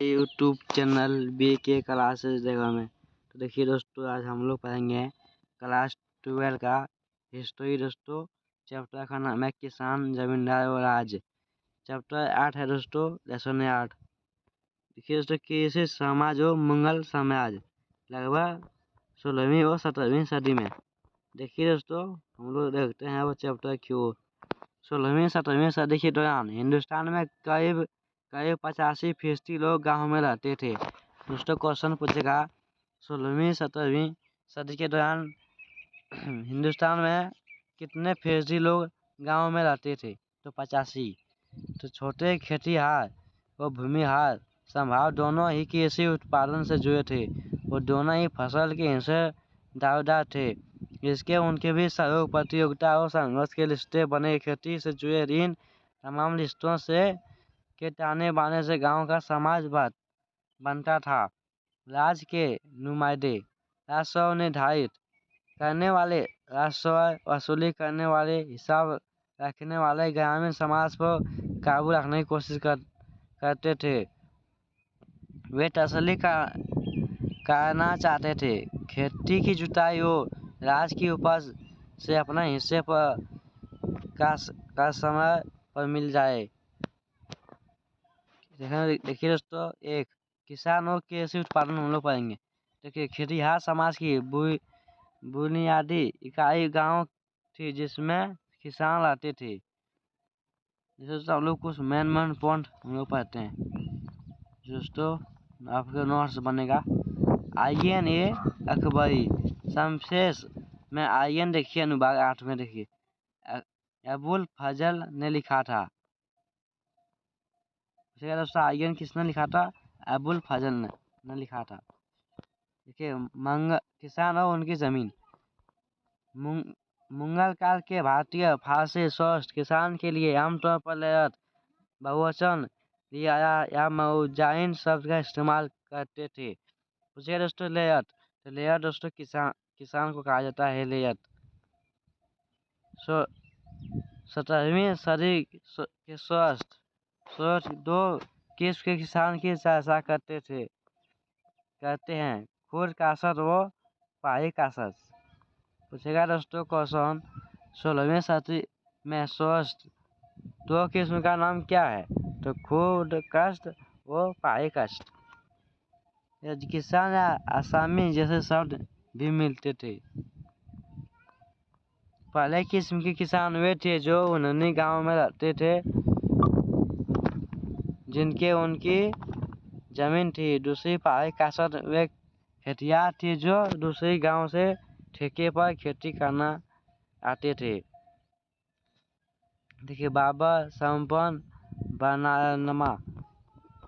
YouTube channel BK classes जगह में। तो देखिए दोस्तों, आज हम लोग पढ़ेंगे क्लास 12 का हिस्ट्री दोस्तों। चैप्टर का नाम है किसान, जमींदार और राज। चैप्टर 8 है दोस्तों, लेसन 8। देखिए दोस्तों, कृषि समाज और मुगल साम्राज्य लगभग 16वीं और 17वीं सदी में। देखिए दोस्तों, हम लोग देखते हैं वो चैप्टर क्यों। 16वीं 17वीं सदी के दौरान हिंदुस्तान में करीब 85% लोग गांव में रहते थे। दोस्तों क्वेश्चन पूछेगा, 16वीं 17वीं सदी के दौरान हिंदुस्तान में कितने फीसदी लोग गांव में रहते थे? तो 85। तो छोटे खेतीहार और भूमिहार संभाव दोनों ही कृषि उत्पादन से जुड़े थे और दोनों ही फसल के हिस्से दावेदार थे। इसके उनके भी सहयोग, प्रतियोगिता और संघर्ष के लिस्टें बने। खेती से जुड़े ऋण तमाम लिस्टों से के ताने बाने से गांव का समाज बनता था। राज्य के नुमाइंदे राजस्व निर्धारित करने वाले, राजस्व वसूली करने वाले, हिसाब रखने वाले ग्रामीण समाज पर काबू रखने की कोशिश करते थे। वे तसल्ली करना चाहते थे खेती की जुताई और राज की उपज से अपना हिस्से पर का समय पर मिल जाए। देखिए दोस्तों, एक किसान और कृषि उत्पादन हम लोग पढ़ेंगे। देखिए, खेतिहार समाज की बुनियादी इकाई गांव थी जिसमें किसान रहते थे। दोस्तों हम लोग कुछ मेन पॉइंट हम लोग पढ़ते हैं। दोस्तों आपके नोट्स बनेगा। आयन ए अकबरी शमशेष में आयन देखिए, अनुभाग 8 में देखिए अबुल फजल ने लिखा था। दोस्तों आयन किसने लिखा था? अबुल फजल ने लिखा था। देखिए, किसान और उनकी जमीन। मुगल काल के भारतीय फारसी स्वस्थ किसान के लिए आमतौर पर लेयत, बहुवचन या मौजाइन शब्द का इस्तेमाल करते थे। पूछिए दोस्तों लेयत, तो लेयत दोस्तों किसान को कहा जाता है लेयत। 17वीं सदी के स्वस्थ दो किस्म के किसान की चर्चा करते हैं, खुद कासत व पाही कासत। पूछेगा दोस्तों क्वेश्चन, 16वीं सदी में स्वस्थ दो किस्म का नाम क्या है? तो खुद कष्ट व पाही कष्ट। किसान या आसामी जैसे शब्द भी मिलते थे। पहले किस्म के किसान वे थे जो उन्हीं गांव में रहते थे जिनके उनकी जमीन थी। दूसरी पाही कासत वे खेतियार थे जो दूसरे गांव से ठेके पर खेती करना आते थे। देखिए, बाबर संपन्न बनानमा।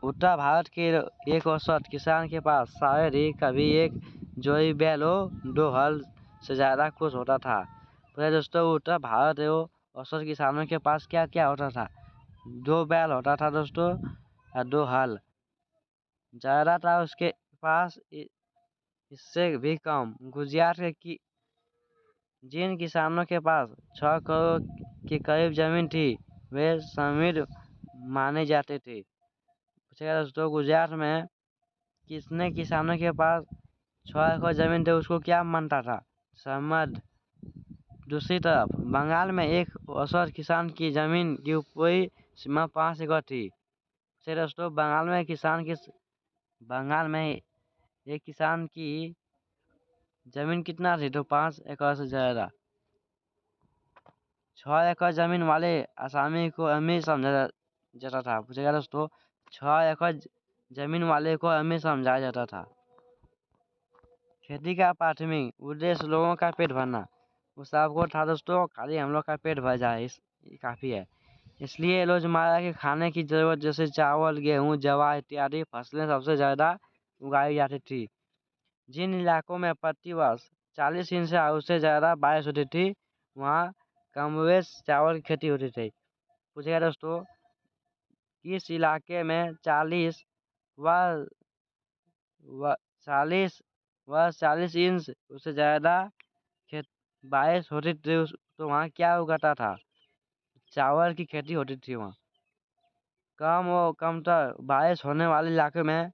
उत्तर भारत के एक औसत किसान के पास शायद ही कभी एक जोड़ी बैल हो 2 हल से ज्यादा कुछ होता था। तो दोस्तों उत्तर भारत एवं औसत किसानों के पास क्या क्या होता था? 2 बैल होता था दोस्तों और 2 हल ज्यादा था उसके पास। इससे भी कम गुजरात के जिन किसानों के पास 6 करोड़ के करीब जमीन थी वे समृद्ध माने जाते थे। पूछेगा दोस्तों, गुजरात में किसने किसानों के पास 6 एकड़ जमीन थे उसको क्या मानता था? समृद्ध। दूसरी तरफ बंगाल में एक औसत किसान की जमीन की ऊपरी सीमा 5 एकड़ थी। दोस्तों बंगाल में एक किसान की जमीन कितना थी? तो 5 एकड़ से ज्यादा। 6 एकड़ जमीन वाले आसामी को अमीर समझा जाता था। पूछेगा दोस्तों, 6 एकड़ जमीन वाले को अमीर समझा जाता था। खेती का प्राथमिक उद्देश्य लोगों का पेट भरना। उस आपको था दोस्तों, खाली हम लोग का पेट भर जाए काफी है। इसलिए रोजमर्रा के खाने की जरूरत जैसे चावल, गेहूं, जवार इत्यादि फसलें सबसे ज्यादा उगाई जाती थी। जिन इलाकों में प्रति वर्ष 40 इंच से उससे ज्यादा बारिश होती थी वहाँ कमोवेश चावल की खेती होती थी। पूछेगा दोस्तों, किस इलाके में 40 इंच उससे ज्यादा बारिश होती थी तो वहाँ क्या उगाता था? चावल की खेती होती थी वहाँ। कमतर बारिश होने वाले इलाके में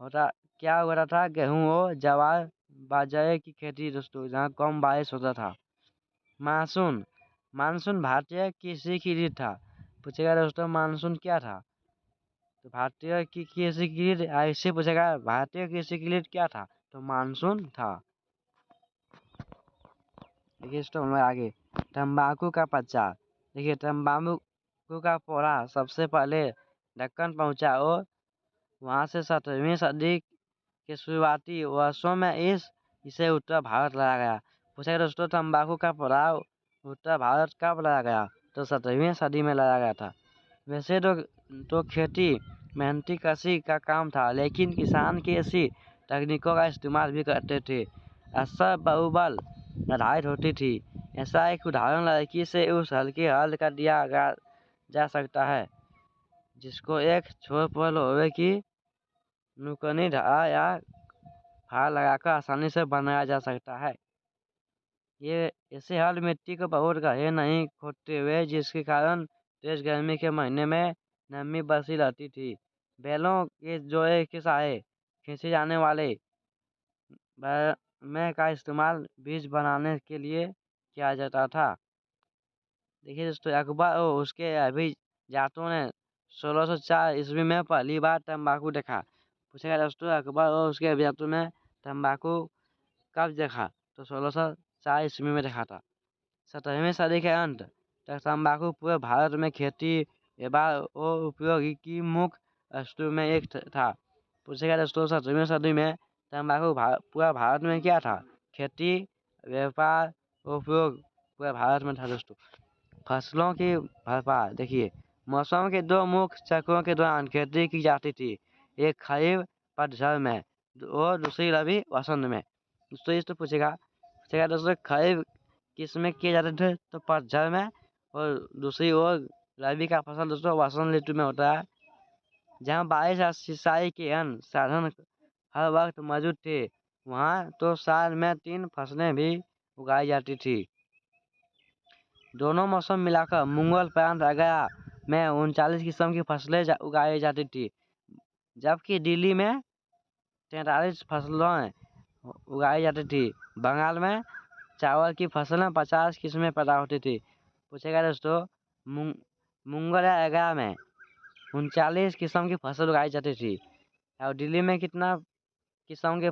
क्या हो रहा था, गेहूं और जवार बाजरे की खेती दोस्तों, जहाँ कम बारिश होता था। मानसून मानसून भारतीय कृषि की रीत था। पूछेगा दोस्तों मानसून क्या था, तो भारतीय की कृषि की रीत ऐसे पूछेगा, भारतीय कृषि की रीत क्या था, तो मानसून था। देखिए दोस्तों हम लोग आगे, तंबाकू का प्रचार। देखिए तंबाकू का पौधा सबसे पहले दक्कन पहुंचा और वहां से 17वीं सदी के शुरुआती वर्षों में इसे उत्तर भारत लाया गया। पूछा गया दोस्तों तंबाकू का पौधा उत्तर भारत कब लाया गया, तो 17वीं सदी में लाया गया था। वैसे तो खेती मेहनती कृषि का काम था, लेकिन किसान कृषि तकनीकों का इस्तेमाल भी करते थे। अक्सर बहुबल आधारित होती थी। ऐसा एक उदाहरण लड़की से उस हल्के हल कर दिया जा सकता है, जिसको एक छोर पर लोहे की नुकनी धार या फार लगाकर आसानी से बनाया जा सकता है। ये ऐसे हल मिट्टी को बहुत गहरे नहीं खोदते हुए, जिसके कारण तेज गर्मी के महीने में नमी बसी रहती थी। बैलों के जोड़े के सहारे खींचे जाने वाले में का इस्तेमाल बीज बनाने के लिए किया जाता था। देखिए दोस्तों अकबर और उसके अभिजातों ने 1604 ईस्वी में पहली बार तंबाकू देखा। पूछेगा दोस्तों अकबर और उसके अभिजातों ने तंबाकू कब देखा, तो 1604 ईस्वी में देखा था। 17वीं सदी के अंत तक तंबाकू पूरे भारत में खेती एवं और उपयोग की मुख्य वस्तु में एक था। पूछेगा दोस्तों 17वीं सदी में तंबाकू पूरा भारत में क्या था, खेती व्यापार और उपयोग पूरे भारत में था दोस्तों। फसलों की भरपार। देखिए मौसम के दो मुख्य चक्रों के दौरान खेती की जाती थी, एक खरीफ पतझड़ में और दूसरी रबी वसंत में। दोस्तों इस तो पूछेगा दोस्तों खरीफ किस में किए जाते थे, तो पतझड़ में, और दूसरी ओर रबी का फसल दोस्तों वसंत ऋतु में होता है। जहाँ बारिश और सिंचाई के अन्य साधन हर वक्त मौजूद थे, वहाँ तो साल में 3 फसलें भी उगाई जाती थी। दोनों मौसम मिलाकर मुगल प्रांत आगरा में 39 किस्म की फसलें उगाई जाती थी, जबकि दिल्ली में 43 फसलें उगाई जाती थी। बंगाल में चावल की फसलें 50 किस्में पैदा होती थी। पूछेगा दोस्तों मुगल आगरा में 39 किस्म की फसल उगाई जाती थी, और दिल्ली में कितना किस्म के